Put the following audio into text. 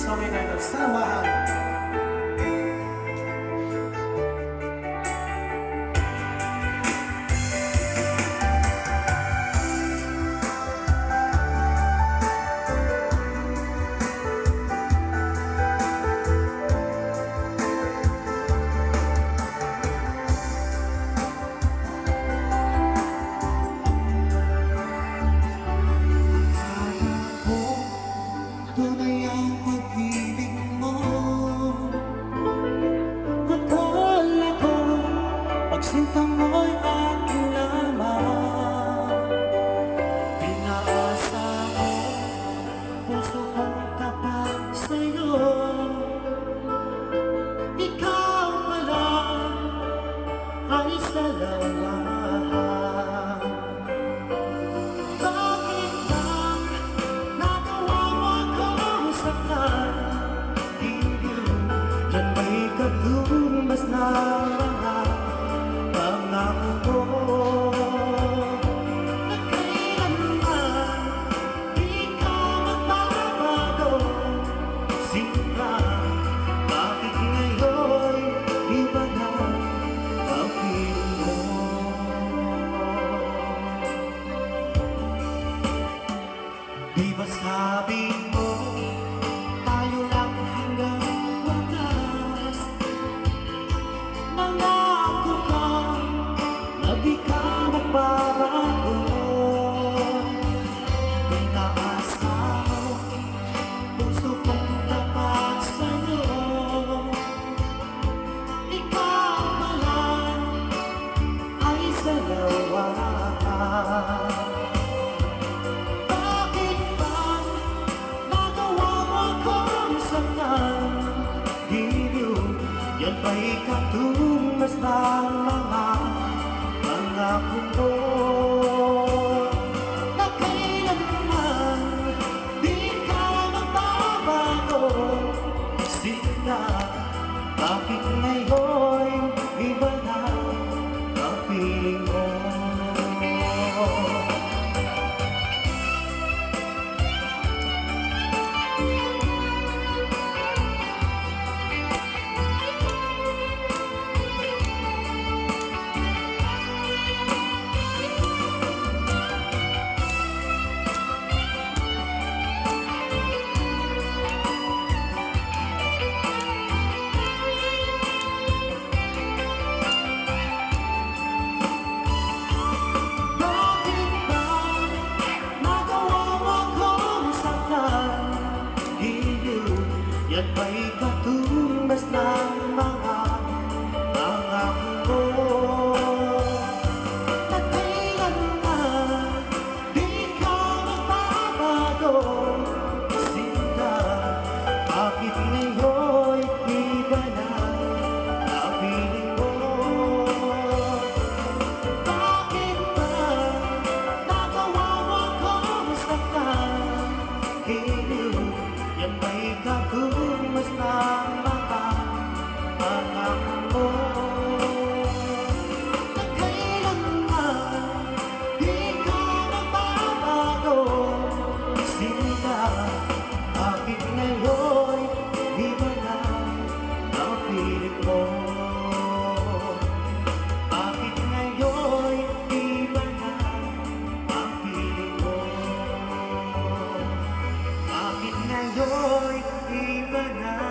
song entitled Samahan. Tunay ang pag-ibig mo. Akala ko pagsinta mo'y aking lamang. Pinaasa mo, puso kong tapat sa'yo. Ikaw pala ay salamat. Katumbas na mga pangako ko na kailanman di ka magbabago. Sinta, bakit ngayon iba na ang feeling mo? Di ba sabi mo tayo lang hanggang nangako ka na di ka magbabago. Pinaasa mo, puso kong tapat sa'yo. Ikaw pala ay salawa. Bakit ba nagawa mo akong saktan? Yan ba'y katumbas ng mga pangako ko na kailanman di ka magbabago? Sinta, bakit ngayon iba na ang piling mo? Yan ba'y katumbas ng mga pangako ko na kailanman di ka magbabago? Sinta, bakit ngayon iba na ang piling mo? Bakit ba nagawa mo akong saktan? Yan ba'y katumbas ng mga pangako mo na kailanman di ka magbabago? Sinta, bakit ngayon iba na ang piling mo? Bakit ngayon iba na ang piling mo? Bakit ngayon iba na